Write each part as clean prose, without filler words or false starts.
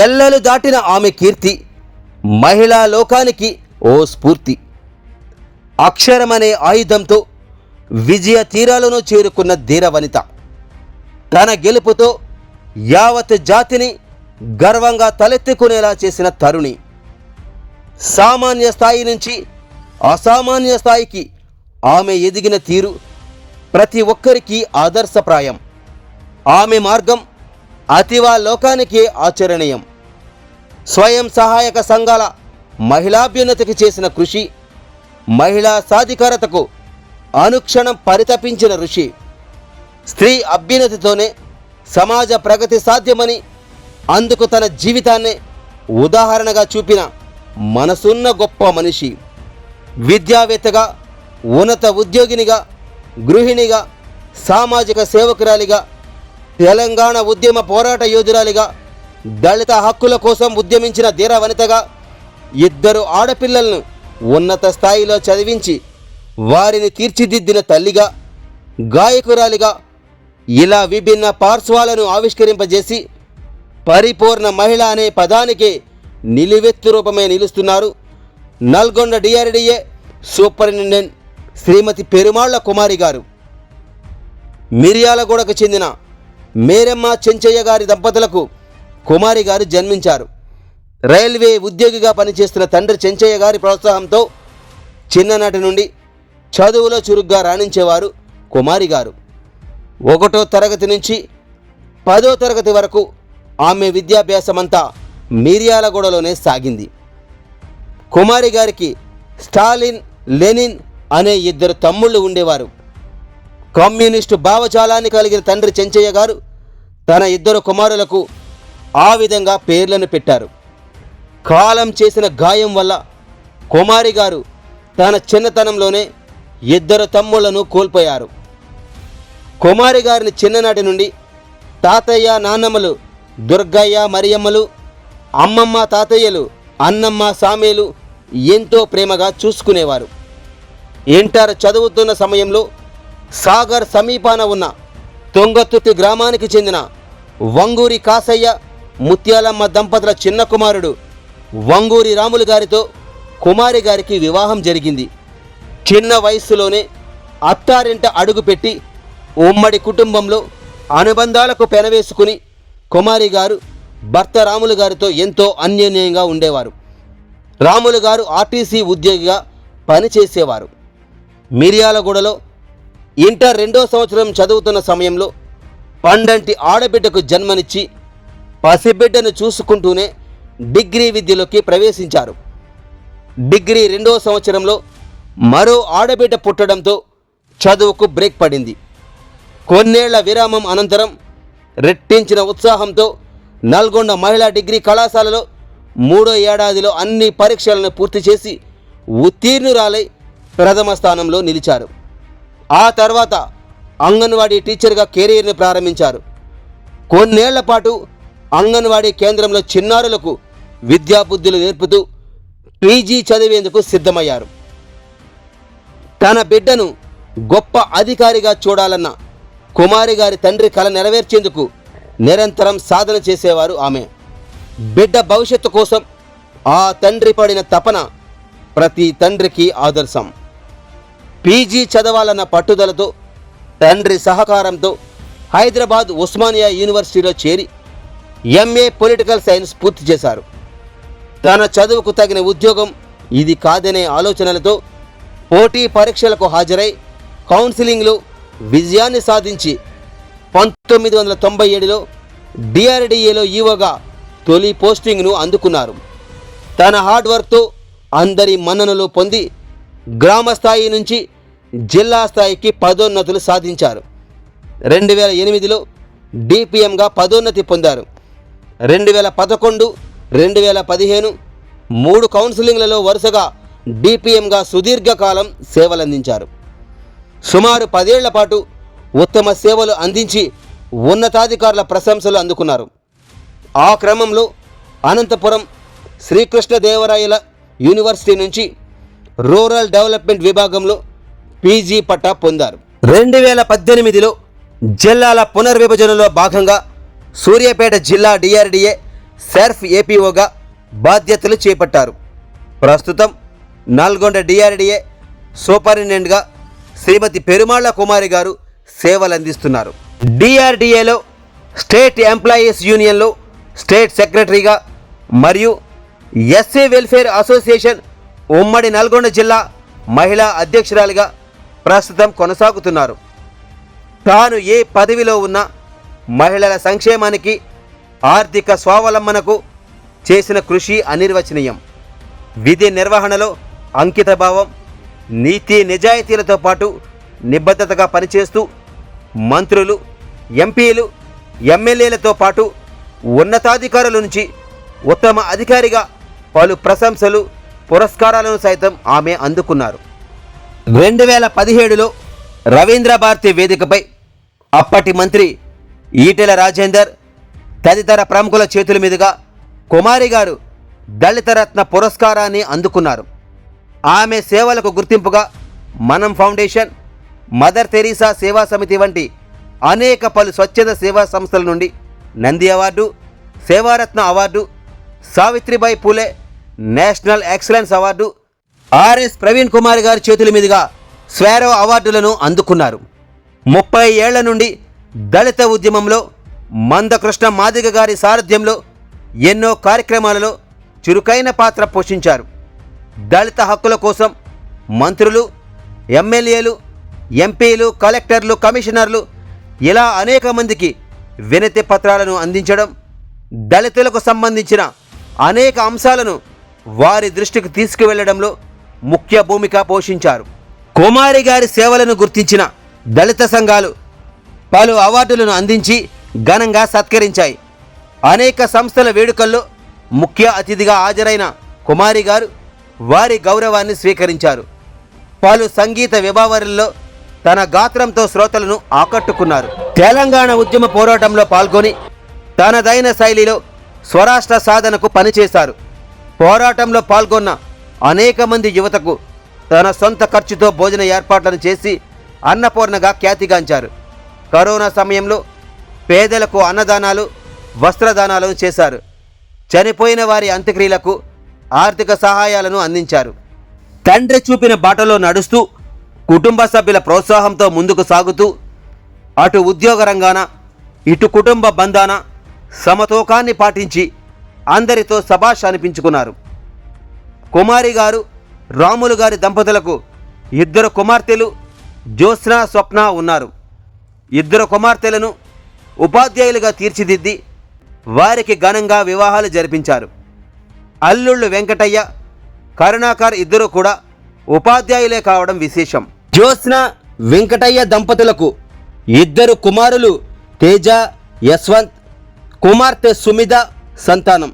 ఎల్లలు దాటిన ఆమె కీర్తి మహిళా లోకానికి ఓ స్ఫూర్తి. అక్షరమనే ఆయుధంతో విజయ తీరాలను చేరుకున్న ధీరవనిత. తన గెలుపుతో యావత్ జాతిని గర్వంగా తలెత్తుకునేలా చేసిన తరుణి. సామాన్య స్థాయి నుంచి అసామాన్య స్థాయికి ఆమె ఎదిగిన తీరు ప్రతి ఒక్కరికి ఆదర్శప్రాయం. ఆమె మార్గం అతివా లోకానికే ఆచరణీయం. స్వయం సహాయక సంఘాల మహిళాభ్యున్నతికి చేసిన కృషి, మహిళా సాధికారతకు అనుక్షణం పరితపించిన ఋషి. స్త్రీ అభ్యున్నతితోనే సమాజ ప్రగతి సాధ్యమని, అందుకు తన జీవితాన్నే ఉదాహరణగా చూపిన మనసున్న గొప్ప మనిషి. విద్యావేత్తగా, ఉన్నత ఉద్యోగినిగా, గృహిణిగా, సామాజిక సేవకురాలిగా, తెలంగాణ ఉద్యమ పోరాట యోధురాలిగా, దళిత హక్కుల కోసం ఉద్యమించిన ధీరవనితగా, ఇద్దరు ఆడపిల్లలను ఉన్నత స్థాయిలో చదివించి వారిని తీర్చిదిద్దిన తల్లిగా, గాయకురాలిగా, ఇలా విభిన్న పార్శ్వాలను ఆవిష్కరింపజేసి పరిపూర్ణ మహిళ అనే పదానికే నిలువెత్తు రూపమే నిలుస్తున్నారు నల్గొండ డిఆర్డీఏ సూపరింటెండెంట్ శ్రీమతి పెరుమాళ్ల కుమారి గారు. మిర్యాలగూడకు చెందిన మేరమ్మ చెంచయ్య గారి దంపతులకు కుమారి గారు జన్మించారు. రైల్వే ఉద్యోగిగా పనిచేస్తున్న తండ్రి చెంచయ్య గారి ప్రోత్సాహంతో చిన్ననాటి నుండి చదువులో చురుగ్గా రాణించేవారు కుమారి గారు. 1వ తరగతి నుంచి 10వ తరగతి వరకు ఆమె విద్యాభ్యాసమంతా మిర్యాలగూడలోనే సాగింది. కుమారి గారికి స్టాలిన్, లెనిన్ అనే ఇద్దరు తమ్ముళ్ళు ఉండేవారు. కమ్యూనిస్టు భావజాలాన్ని కలిగిన తండ్రి చెంచయ్య గారు తన ఇద్దరు కుమారులకు ఆ విధంగా పేర్లను పెట్టారు. కాలం చేసిన గాయం వల్ల కుమారి గారు తన చిన్నతనంలోనే ఇద్దరు తమ్ముళ్లను కోల్పోయారు. కుమారి గారిని చిన్ననాటి నుండి తాతయ్య, నాన్నమ్మలు దుర్గయ్య, మరియమ్మలు, అమ్మమ్మ, తాతయ్యలు అన్నమ్మ, సామేలు ఎంతో ప్రేమగా చూసుకునేవారు. ఇంటర్ చదువుతున్న సమయంలో సాగర్ సమీపాన ఉన్న తొంగతుర్తి గ్రామానికి చెందిన వంగూరి కాసయ్య, ముత్యాలమ్మ దంపతుల చిన్న కుమారుడు వంగూరి రాములు గారితో కుమారి గారికి వివాహం జరిగింది. చిన్న వయస్సులోనే అత్తారింట అడుగుపెట్టి ఉమ్మడి కుటుంబంలో అనుబంధాలకు పెనవేసుకుని కుమారి గారు భర్త రాములు గారితో ఎంతో అన్యోన్యంగా ఉండేవారు. రాములు గారు ఆర్టీసీ ఉద్యోగిగా పనిచేసేవారు. మిర్యాలగూడలో ఇంటర్ 2వ సంవత్సరం చదువుతున్న సమయంలో పండంటి ఆడబిడ్డకు జన్మనిచ్చి పసిబిడ్డను చూసుకుంటూనే డిగ్రీ విద్యలోకి ప్రవేశించారు. డిగ్రీ 2వ సంవత్సరంలో మరో ఆడబిడ్డ పుట్టడంతో చదువుకు బ్రేక్ పడింది. కొన్నేళ్ల విరామం అనంతరం రెట్టించిన ఉత్సాహంతో నల్గొండ మహిళా డిగ్రీ కళాశాలలో 3వ ఏడాదిలో అన్ని పరీక్షలను పూర్తి చేసి ఉత్తీర్ణురాలై ప్రథమ స్థానంలో నిలిచారు. ఆ తర్వాత అంగన్వాడీ టీచర్గా కెరీర్ని ప్రారంభించారు. కొన్నేళ్ల పాటు అంగన్వాడీ కేంద్రంలో చిన్నారులకు విద్యాబుద్ధులు నేర్పుతూ పీజీ చదివేందుకు సిద్ధమయ్యారు. తన బిడ్డను గొప్ప అధికారిగా చూడాలన్న కుమారి గారి తండ్రి కల నెరవేర్చేందుకు నిరంతరం సాధన చేసేవారు ఆమె. బిడ్డ భవిష్యత్తు కోసం ఆ తండ్రి పడిన తపన ప్రతి తండ్రికి ఆదర్శం. పీజీ చదవాలన్న పట్టుదలతో తండ్రి సహకారంతో హైదరాబాద్ ఉస్మానియా యూనివర్సిటీలో చేరి ఎంఏ పొలిటికల్ సైన్స్ పూర్తి చేశారు. తన చదువుకు తగిన ఉద్యోగం ఇది కాదనే ఆలోచనలతో పోటీ పరీక్షలకు హాజరై కౌన్సిలింగ్లో విజయాన్ని సాధించి 1997లో డిఆర్డీఏలో ఈవోగా తొలి పోస్టింగ్ను అందుకున్నారు. తన హార్డ్ వర్క్తో అందరి మన్ననలు పొంది గ్రామ స్థాయి నుంచి జిల్లా స్థాయికి పదోన్నతులు సాధించారు. 2008లో డిపిఎంగా పదోన్నతి పొందారు. 2011, 2015 3 కౌన్సిలింగ్లలో వరుసగా డిపిఎంగా సుదీర్ఘకాలం సేవలందించారు. సుమారు 10 ఏళ్ల పాటు ఉత్తమ సేవలు అందించి ఉన్నతాధికారుల ప్రశంసలు అందుకున్నారు. ఆ క్రమంలో అనంతపురం శ్రీకృష్ణదేవరాయల యూనివర్సిటీ నుంచి రూరల్ డెవలప్మెంట్ విభాగంలో పీజీ పట్టా పొందారు. 2018లో జిల్లాల పునర్విభజనలో భాగంగా సూర్యాపేట జిల్లా డిఆర్డీఏ సెర్ఫ్ ఏపీఓగా బాధ్యతలు చేపట్టారు. ప్రస్తుతం నల్గొండ డిఆర్డీఏ సూపరింటెండెంట్గా శ్రీమతి పెరుమాళ్ల కుమారి గారు సేవలందిస్తున్నారు. డిఆర్డీఏలో స్టేట్ ఎంప్లాయీస్ యూనియన్లో స్టేట్ సెక్రటరీగా మరియు ఎస్సీ వెల్ఫేర్ అసోసియేషన్ ఉమ్మడి నల్గొండ జిల్లా మహిళా అధ్యక్షురాలిగా ప్రస్తుతం కొనసాగుతున్నారు. తాను ఏ పదవిలో ఉన్నా మహిళల సంక్షేమానికి, ఆర్థిక స్వావలంబనకు చేసిన కృషి అనిర్వచనీయం. విధి నిర్వహణలో అంకితభావం, నీతి నిజాయితీలతో పాటు నిబద్ధతగా పనిచేస్తూ మంత్రులు, ఎంపీలు, ఎమ్మెల్యేలతో పాటు ఉన్నతాధికారుల నుంచి ఉత్తమ అధికారిగా పలు ప్రశంసలు, పురస్కారాలను సైతం ఆమె అందుకున్నారు. 2017లో రవీంద్ర భారతి వేదికపై అప్పటి మంత్రి ఈటెల రాజేందర్ తదితర ప్రముఖుల చేతుల మీదుగా కుమారి గారు దళిత రత్న పురస్కారాన్ని అందుకున్నారు. ఆమె సేవలకు గుర్తింపుగా మనం ఫౌండేషన్, మదర్ తెరీసా సేవా సమితి వంటి అనేక పలు స్వచ్ఛంద సేవా సంస్థల నుండి Nandi award, Sevaratna award, Savitribai Phule national excellence award, RS Praveen Kumar గారి చేతుల మీదుగా స్వారో అవార్డులను అందుకున్నారు. 30 ఏళ్ల నుండి దళిత ఉద్యమంలో మందకృష్ణ మాదిగ గారి సారథ్యంలో ఎన్నో కార్యక్రమాలలో చురుకైన పాత్ర పోషించారు. దళిత హక్కుల కోసం మంత్రులు, ఎమ్మెల్యేలు, ఎంపీలు, కలెక్టర్లు, కమిషనర్లు ఇలా అనేక మందికి వినతి పత్రాలను అందించడం, దళితులకు సంబంధించిన అనేక అంశాలను వారి దృష్టికి తీసుకువెళ్లడంలో ముఖ్య భూమిక పోషించారు. కుమారి గారి సేవలను గుర్తించిన దళిత సంఘాలు పలు అవార్డులను అందించి ఘనంగా సత్కరించాయి. అనేక సంస్థల వేడుకల్లో ముఖ్య అతిథిగా హాజరైన కుమారి గారు వారి గౌరవాన్ని స్వీకరించారు. పలు సంగీత విభావరుల్లో తన గాత్రంతో శ్రోతలను ఆకట్టుకున్నారు. తెలంగాణ ఉద్యమ పోరాటంలో పాల్గొని తనదైన శైలిలో స్వరాష్ట్ర సాధనకు పనిచేశారు. పోరాటంలో పాల్గొన్న అనేక మంది యువతకు తన సొంత ఖర్చుతో భోజన ఏర్పాట్లను చేసి అన్నపూర్ణగా ఖ్యాతిగాంచారు. కరోనా సమయంలో పేదలకు అన్నదానాలు, వస్త్రదానాలను చేశారు. చనిపోయిన వారి అంత్యక్రియలకు ఆర్థిక సహాయాలను అందించారు. తండ్రి చూపిన బాటలో నడుస్తూ కుటుంబ సభ్యుల ప్రోత్సాహంతో ముందుకు సాగుతూ అటు ఉద్యోగ రంగాన, ఇటు కుటుంబ బంధాన సమతూకాన్ని పాటించి అందరితో శభాష్ అనిపించుకున్నారు. కుమారి గారు, రాములు గారి దంపతులకు 2 కుమార్తెలు జ్యోత్స్న, స్వప్న ఉన్నారు. 2 కుమార్తెలను ఉపాధ్యాయులుగా తీర్చిదిద్ది వారికి ఘనంగా వివాహాలు జరిపించారు. అల్లుళ్ళు వెంకటయ్య, కరుణాకర్ ఇద్దరు కూడా ఉపాధ్యాయులే కావడం విశేషం. జ్యోత్స్న, వెంకటయ్య దంపతులకు 2 కుమారులు తేజ, యశ్వంత్, కుమార్తె సుమిద సంతానం.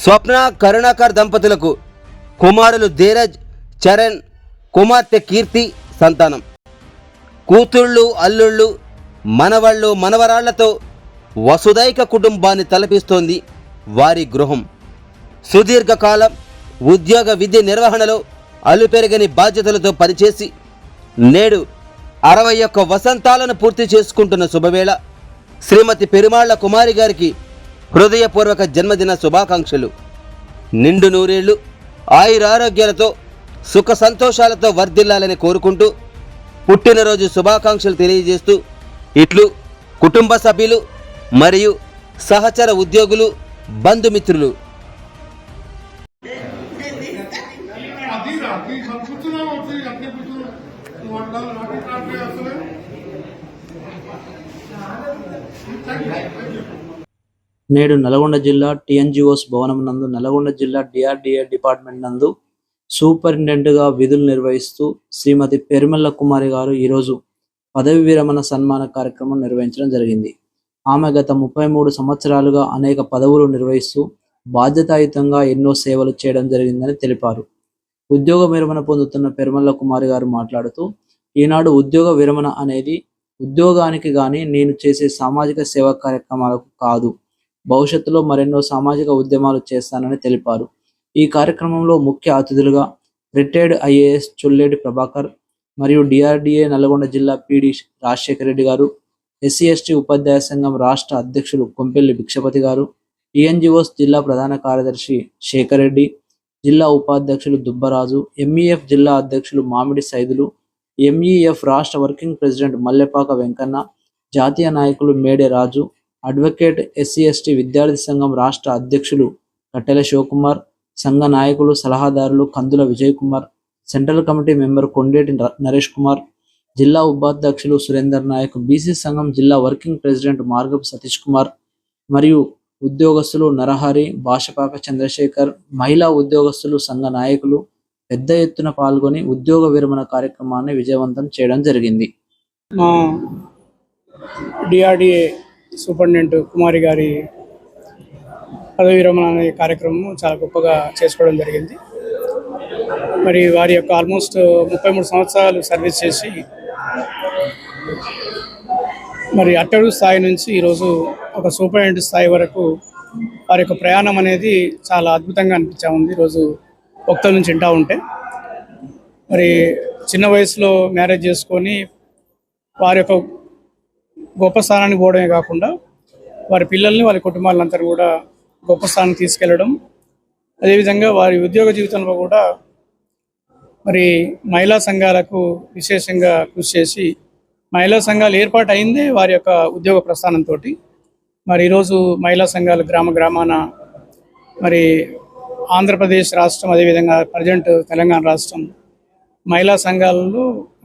స్వప్న, కరుణాకర్ దంపతులకు కుమారులు ధీరజ్, చరణ్, కుమార్తె కీర్తి సంతానం. కూతుళ్ళు, అల్లుళ్ళు, మనవళ్ళు, మనవరాళ్లతో వసుదైక కుటుంబాన్ని తలపిస్తోంది వారి గృహం. సుదీర్ఘకాలం ఉద్యోగ విద్య నిర్వహణలో అలుపెరగని బాధ్యతలతో పనిచేసి నేడు 61 వసంతాలను పూర్తి చేసుకుంటున్న శుభవేళ శ్రీమతి పెరుమాళ్ల కుమారి గారికి హృదయపూర్వక జన్మదిన శుభాకాంక్షలు. నిండు నూరేళ్లు ఆయురారోగ్యాలతో సుఖ సంతోషాలతో వర్ధిల్లాలని కోరుకుంటూ పుట్టినరోజు శుభాకాంక్షలు తెలియజేస్తూ ఇట్లు కుటుంబ సభ్యులు మరియు సహచర ఉద్యోగులు, బంధుమిత్రులు. నేడు నల్గొండ జిల్లా టీఎన్జిఓస్ భవనం నందు నల్గొండ జిల్లా డిఆర్డీఏ డిపార్ట్మెంట్ నందు సూపరింటెండెంట్గా విధులు నిర్వహిస్తూ శ్రీమతి పెరుమల్ల కుమారి గారు ఈరోజు పదవి విరమణ సన్మాన కార్యక్రమం నిర్వహించడం జరిగింది. ఆమె గత 33 సంవత్సరాలుగా అనేక పదవులు నిర్వహిస్తూ బాధ్యతాయుతంగా ఎన్నో సేవలు చేయడం జరిగిందని తెలిపారు. ఉద్యోగ విరమణ పొందుతున్న పెరుమల్ల కుమారి గారు మాట్లాడుతూ, ఈనాడు ఉద్యోగ విరమణ అనేది ఉద్యోగానికి కానీ నేను చేసే సామాజిక సేవా కార్యక్రమాలకు కాదు, భవిష్యత్తులో మరెన్నో సామాజిక ఉద్యమాలు చేస్తానని తెలిపారు. ఈ కార్యక్రమంలో ముఖ్య అతిథులుగా రిటైర్డ్ ఐఏఎస్ చొల్లేటి ప్రభాకర్ మరియు డిఆర్డీఏ నల్గొండ జిల్లా పీడి రాజశేఖర రెడ్డి గారు, ఎస్సీ ఎస్టీ ఉపాధ్యాయ సంఘం రాష్ట్ర అధ్యక్షులు కొంపెల్లి భిక్షపతి గారు, టిఎన్జిఓస్ జిల్లా ప్రధాన కార్యదర్శి శేఖర్ రెడ్డి, జిల్లా ఉపాధ్యక్షులు దుబ్బరాజు, ఎంఈఎఫ్ జిల్లా అధ్యక్షులు మామిడి సైదులు, ఎంఈఎఫ్ రాష్ట్ర వర్కింగ్ ప్రెసిడెంట్ మల్లెపాక వెంకన్న, జాతీయ నాయకులు మేడే రాజు, అడ్వకేట్ ఎస్సీ/ఎస్టీ విద్యార్థి సంఘం రాష్ట్ర అధ్యక్షులు కట్టెల శివకుమార్, సంఘ నాయకులు సలహాదారులు Kandula Vijay Kumar, central committee member Kondeti Naresh Kumar, జిల్లా ఉపాధ్యక్షులు సురేందర్ నాయక్, బీసీ సంఘం జిల్లా వర్కింగ్ ప్రెసిడెంట్ మార్గపు సతీష్ కుమార్ మరియు ఉద్యోగస్తులు నరహరి, భాషపాక చంద్రశేఖర్, మహిళా ఉద్యోగస్తులు సంఘ నాయకులు పెద్ద ఎత్తున పాల్గొని ఉద్యోగ విరమణ కార్యక్రమాన్ని విజయవంతం చేయడం జరిగింది. మా డిఆర్డిఏ సూపరింటెండెంట్ కుమారి గారి పదవి విరమణ అనే కార్యక్రమం చాలా గొప్పగా చేసుకోవడం జరిగింది. మరి వారి యొక్క ఆల్మోస్ట్ 33 సంవత్సరాలు సర్వీస్ చేసి మరి అట్టడుగు స్థాయి నుంచి ఈరోజు ఒక సూపరింటెండెంట్ స్థాయి వరకు వారి యొక్క ప్రయాణం అనేది చాలా అద్భుతంగా అనిపించా ఉంది. ఈరోజు భక్తుల నుంచి వింటూ ఉంటే మరి చిన్న వయసులో మ్యారేజ్ చేసుకొని వారి యొక్క గొప్ప స్థానానికి పోవడమే కాకుండా వారి పిల్లల్ని వారి కుటుంబాలంతా కూడా గొప్ప స్థానానికి తీసుకెళ్లడం, అదేవిధంగా వారి ఉద్యోగ జీవితంలో కూడా మరి మహిళా సంఘాలకు విశేషంగా కృషి చేసి మహిళా సంఘాలు ఏర్పాటు అయిందే వారి యొక్క ఉద్యోగ ప్రస్థానంతో. మరి ఈరోజు మహిళా సంఘాలు గ్రామాన మరి ఆంధ్రప్రదేశ్ రాష్ట్రం, అదేవిధంగా ప్రజెంట్ తెలంగాణ రాష్ట్రం మహిళా సంఘాలలో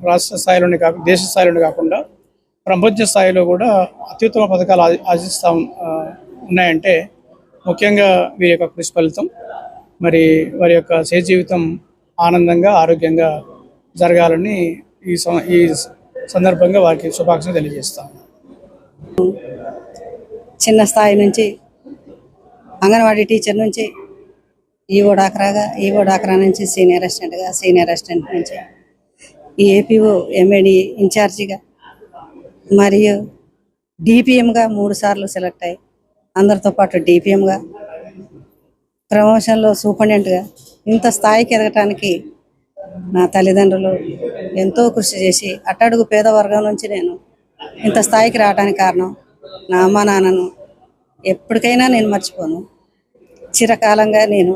రాష్ట్ర స్థాయిలోనే కాకుండా దేశ స్థాయిలోనే కాకుండా ప్రపంచ స్థాయిలో కూడా అత్యుత్తమ పథకాలు ఆశిస్తూ ఉన్నాయంటే ముఖ్యంగా వీరి యొక్క కృషి ఫలితం. మరి వారి యొక్క సేవ జీవితం ఆనందంగా ఆరోగ్యంగా జరగాలని ఈ సందర్భంగా వారికి శుభాకాంక్షలు తెలియజేస్తాను. చిన్న స్థాయి నుంచి అంగన్వాడీ టీచర్ నుంచి ఈవో డాక్రా నుంచి సీనియర్ అసిస్టెంట్ నుంచి ఏపీఓ ఎంఏడి ఇన్ఛార్జిగా మరియు డిపిఎంగా 3 సార్లు సెలెక్ట్ అయ్యి అందరితో పాటు డిపిఎంగా ప్రమోషన్లో సూపరింటెండెంట్గా ఇంత స్థాయికి ఎదగటానికి నా తల్లిదండ్రులు ఎంతో కృషి చేసి అట్టడుగు పేద వర్గం నుంచి నేను ఇంత స్థాయికి రావడానికి కారణం నా అమ్మ నాన్నను ఎప్పటికైనా నేను మర్చిపోను. చిరకాలంగా నేను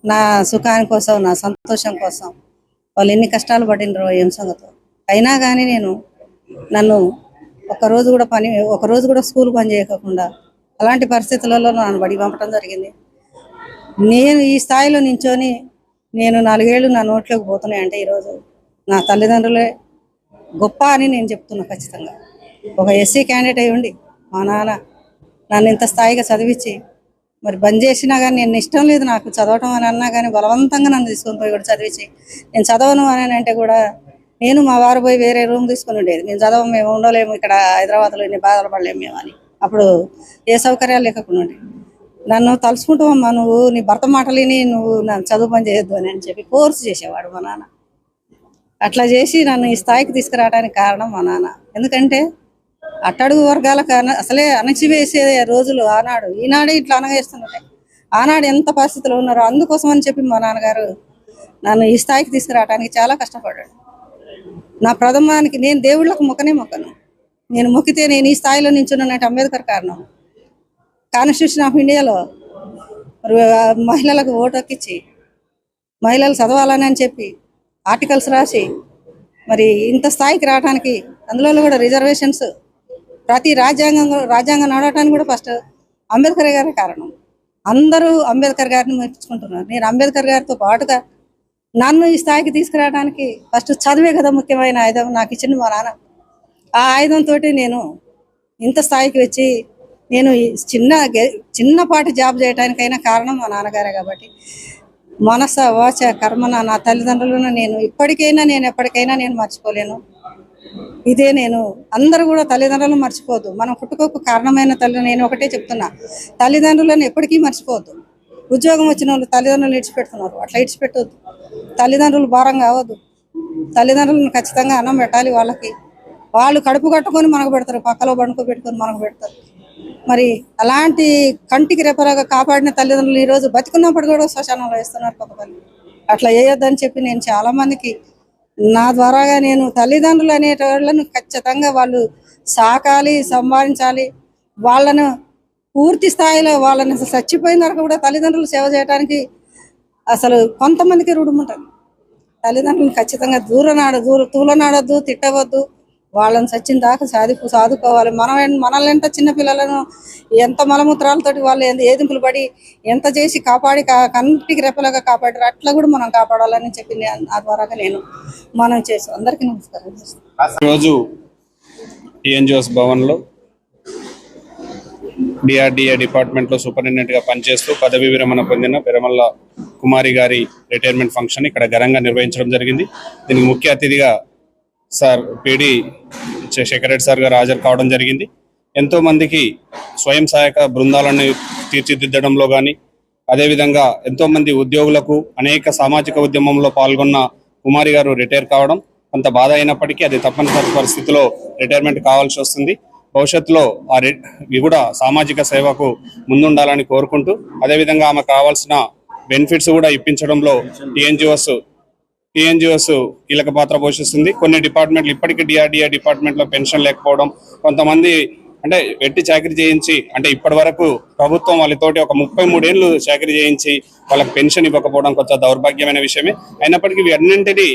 నా సుఖాని కోసం, నా సంతోషం కోసం వాళ్ళు ఎన్ని కష్టాలు పడినరో ఏం సంగతో అయినా కానీ నన్ను ఒకరోజు కూడా స్కూల్ పని చేయకుండా అలాంటి పరిస్థితులలో నన్ను బడి పంపడం జరిగింది. నేను ఈ స్థాయిలో నించొని నేను 4 ఏళ్ళు నా నోట్లోకి పోతున్నాయంటే ఈరోజు నా తల్లిదండ్రులే గొప్ప అని నేను చెప్తున్నా. ఖచ్చితంగా ఒక ఎస్సీ క్యాండిడేట్ అయి ఉండి మా నాన్న నన్ను ఇంత స్థాయిగా చదివించి మరి బంద్ చేసినా కానీ నేను ఇష్టం లేదు నాకు చదవటం అని అన్నా కానీ బలవంతంగా నన్ను తీసుకొని పోయి కూడా చదివించి నేను చదవను అని అంటే కూడా నేను మా వారు పోయి వేరే రూమ్ తీసుకుని ఉండేది. మేము చదవం, మేము ఉండలేము, ఇక్కడ హైదరాబాద్లో ఇన్ని బాధలు పడలేము మేము అని. అప్పుడు ఏ సౌకర్యాలు లేకుండా ఉండే. నన్ను తలుచుకుంటూ అమ్మా నువ్వు నీ భర్త మాటలిని నువ్వు నన్ను చదువు పని చేయొద్దు అని చెప్పి ఫోర్స్ చేసేవాడు మా నాన్న. అట్లా చేసి నన్ను ఈ స్థాయికి తీసుకురావడానికి కారణం మా నాన్న. ఎందుకంటే అట్టడుగు వర్గాల కారణం అసలే అణచివేసే రోజులు ఆనాడు, ఈనాడే ఇట్లా అనగేస్తుంటాయి. ఆనాడు ఎంత పరిస్థితులు ఉన్నారో అందుకోసం అని చెప్పి మా నాన్నగారు నన్ను ఈ స్థాయికి తీసుకురావడానికి చాలా కష్టపడ్డాడు. నా ప్రథమానికి నేను దేవుళ్ళకు మొక్కను. నేను మొక్కితే నేను ఈ స్థాయిలో నించున్నానంటే అంబేద్కర్ కారణం. కాన్స్టిట్యూషన్ ఆఫ్ ఇండియాలో మహిళలకు ఓటు హక్కిచ్చి మహిళలు చదవాలని అని చెప్పి ఆర్టికల్స్ రాసి మరి ఇంత స్థాయికి రావడానికి, అందులో కూడా రిజర్వేషన్స్ ప్రతి రాజ్యాంగం నడవటానికి కూడా ఫస్ట్ అంబేద్కర్ గారే కారణం. అందరూ అంబేద్కర్ గారిని మెచ్చుకుంటున్నారు. నేను అంబేద్కర్ గారితో పాటుగా నన్ను ఈ స్థాయికి తీసుకురావడానికి ఫస్ట్ చదివే కదా ముఖ్యమైన ఆయుధం నాకు ఇచ్చింది మా నాన్న. ఆ ఆయుధంతో నేను ఇంత స్థాయికి వచ్చి నేను చిన్నపాటి జాబ్ చేయడానికైనా కారణం మా నాన్నగారే. కాబట్టి మనస వాచ కర్మన నా తల్లిదండ్రులను నేను ఎప్పటికైనా నేను మర్చిపోలేను. ఇదే నేను అందరూ కూడా తల్లిదండ్రులను మర్చిపోవద్దు. మనం పుట్టుకోకు కారణమైన నేను ఒకటే చెప్తున్నా, తల్లిదండ్రులను ఎప్పటికీ మర్చిపోవద్దు. ఉద్యోగం వచ్చిన వాళ్ళు తల్లిదండ్రులు ఇడిచిపెడుతున్నారు, అట్లా ఇడిచిపెట్టవద్దు. తల్లిదండ్రులు భారం కావద్దు. తల్లిదండ్రులను ఖచ్చితంగా అన్నం పెట్టాలి. వాళ్ళు కడుపు కట్టుకొని మనకు పెడతారు, పక్కలో పెట్టుకొని మనకు పెడతారు. మరి అలాంటి కంటికి రెపరాగా కాపాడిన తల్లిదండ్రులు ఈరోజు బతికున్నప్పుడు కూడా శ్మశానంలో వేస్తున్నారు కొంతమంది. అట్లా వేయొద్దని చెప్పి నేను చాలా మందికి నా ద్వారాగా నేను తల్లిదండ్రులు అనేటోళ్ళను ఖచ్చితంగా వాళ్ళు సాకాలి, సంపాదించాలి. వాళ్ళను పూర్తి స్థాయిలో వాళ్ళని అసలు చచ్చిపోయిన వరకు కూడా తల్లిదండ్రులు సేవ చేయడానికి అసలు కొంతమందికి రుడుము ఉంటుంది. తల్లిదండ్రులను ఖచ్చితంగా తూలనాడద్దు, తిట్టవద్దు. వాళ్ళని చచ్చిన దాకా సాదుకోవాలి. మనల్ని ఎంత చిన్నపిల్లలను ఎంత మలమూత్రాలతోటి వాళ్ళు ఏదింపులు పడి ఎంత చేసి కాపాడి కంటికి రెప్పలాగా కాపాడారు, అట్లా కూడా మనం కాపాడాలని చెప్పి ఆ ద్వారాగా నేను మనం చేసి అందరికీ నమస్కారం. ఈరోజు టీఎన్జిఓస్ భవన్లో డిఆర్డిఏ డిపార్ట్మెంట్లో సూపరింటెండెంట్గా పనిచేస్తూ పదవీ విరమణ పొందిన పెరమల్ల కుమారి గారి రిటైర్మెంట్ ఫంక్షన్ ఇక్కడ ఘనంగా నిర్వహించడం జరిగింది. దీనికి ముఖ్య అతిథిగా సార్ పిడి శేఖర్ రెడ్డి సార్ గారు హాజరు కావడం జరిగింది. ఎంతోమందికి స్వయం సహాయక బృందాలను తీర్చిదిద్దడంలో కానీ, అదేవిధంగా ఎంతోమంది ఉద్యోగులకు అనేక సామాజిక ఉద్యమంలో పాల్గొన్న కుమారి గారు రిటైర్ కావడం కొంత బాధ అయినప్పటికీ అది తప్పనిసరి పరిస్థితిలో రిటైర్మెంట్ కావాల్సి వస్తుంది. భవిష్యత్తులో ఇవి కూడా సామాజిక సేవకు ముందుండాలని కోరుకుంటూ, అదేవిధంగా ఆమెకు కావాల్సిన బెనిఫిట్స్ కూడా ఇప్పించడంలో టీఎన్జిఓస్ కీలక పాత్ర పోషిస్తుంది. కొన్ని డిపార్ట్మెంట్లు ఇప్పటికీ డిఆర్డిఏ డిపార్ట్మెంట్లో పెన్షన్ లేకపోవడం, కొంతమంది అంటే వెట్టి చాకరీ చేయించి అంటే ఇప్పటి వరకు ప్రభుత్వం వాళ్ళతోటి ఒక 33 ఏళ్ళు చాకరీ చేయించి వాళ్ళకి పెన్షన్ ఇవ్వకపోవడం కొంచెం దౌర్భాగ్యమైన విషయమే. అయినప్పటికీ వీటన్నింటినీ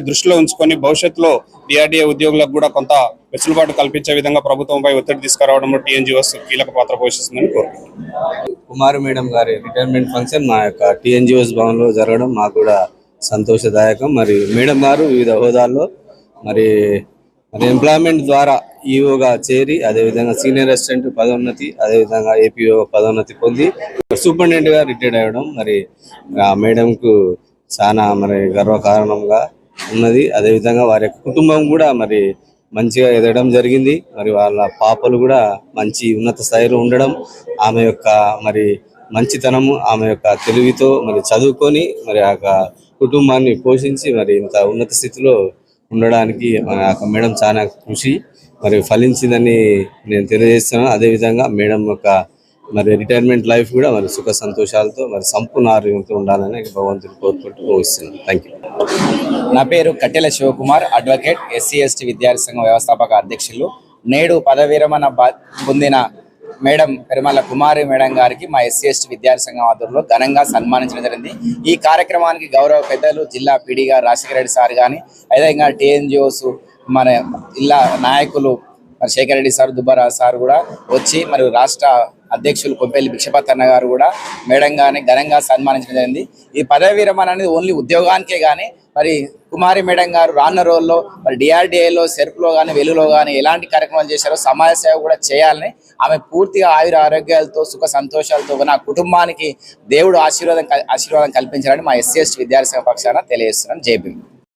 దృష్టిలో ఉంచుకొని భవిష్యత్తులో డిఆర్డిఏ ఉద్యోగులకు కూడా కొంత వెసులుబాటు కల్పించే విధంగా ప్రభుత్వంపై ఒత్తిడి తీసుకురావడంలో టీఎన్జిఓస్ కీలక పాత్ర పోషిస్తుందని కోరుకుంటున్నాను. కుమారి మేడం గారి రిటైర్మెంట్ ఫంక్షన్ మా యొక్క టీఎన్జిఓస్ భవన్లో జరగడం మాకు కూడా సంతోషదాయకం. మరి మేడం గారు వివిధ హోదాల్లో మరి ఎంప్లాయ్మెంట్ ద్వారా ఈఓగా చేరి, అదేవిధంగా సీనియర్ అసిస్టెంట్ పదోన్నతి, అదేవిధంగా ఏపీఓ పదోన్నతి పొంది సూపరింటెండెంట్గా రిటైర్డ్ అవ్వడం మరి ఆ మేడంకు చాలా మరి గర్వకారణంగా ఉన్నది. అదేవిధంగా వారి యొక్క కుటుంబం కూడా మరి మంచిగా ఎదగడం జరిగింది. మరి వాళ్ళ పాపలు కూడా మంచి ఉన్నత స్థాయిలో ఉండడం, ఆమె యొక్క మరి మంచితనము, ఆమె యొక్క తెలివితో మరి చదువుకొని మరి ఆ కుటుంబాన్ని పోషించి మరి ఇంత ఉన్నత స్థితిలో ఉండడానికి మన మేడం చాలా కృషి మరి ఫలించిందని నేను తెలియజేస్తున్నాను. అదేవిధంగా మేడం యొక్క మరి రిటైర్మెంట్ లైఫ్ కూడా మరి సుఖ సంతోషాలతో మరి సంపూర్ణ ఆరోగ్యంతో ఉండాలని భగవంతుని కోరుకుంటూ ముగిస్తున్నాను. Thank you. నా పేరు కట్టెల శివకుమార్, అడ్వకేట్, SC/ST విద్యార్థి సంఘం వ్యవస్థాపక అధ్యక్షులు. నేడు పదవీ విరమణ పొందిన మేడం పెరుమల్ల కుమారి మేడం గారికి మా SC/ST విద్యార్థి సంఘం ఆధ్వర్యంలో ఘనంగా సన్మానించడం జరిగింది. ఈ కార్యక్రమానికి గౌరవ పెద్దలు జిల్లా PD గారు రాజశేఖర రెడ్డి సార్ కానీ, అదేవిధంగా TNGOs మన జిల్లా నాయకులు మరి శేఖర్ రెడ్డి సార్, దుబ్బారావు సార్ కూడా వచ్చి, మరియు రాష్ట్ర అధ్యక్షులు కొంపెల్లి భిక్షపతి అన్న గారు కూడా మేడం గారిని ఘనంగా సన్మానించడం జరిగింది. ఈ పదవీ విరమణ అనేది ఓన్లీ ఉద్యోగానికే కానీ మరి కుమారి మేడం గారు రానున్న రోజుల్లో మరి డిఆర్డిఏలో, సెర్ప్లో కానీ, వెలుగులో కానీ ఎలాంటి కార్యక్రమాలు చేశారో సమాజ సేవ కూడా చేయాలని, ఆమె పూర్తిగా ఆరోగ్యాలతో సుఖ సంతోషాలతో నా కుటుంబానికి దేవుడు ఆశీర్వాదం కల్పించాలని మా SC/ST విద్యార్థి సంఘ పక్షాన తెలియజేస్తున్నాను. జై భీమ్.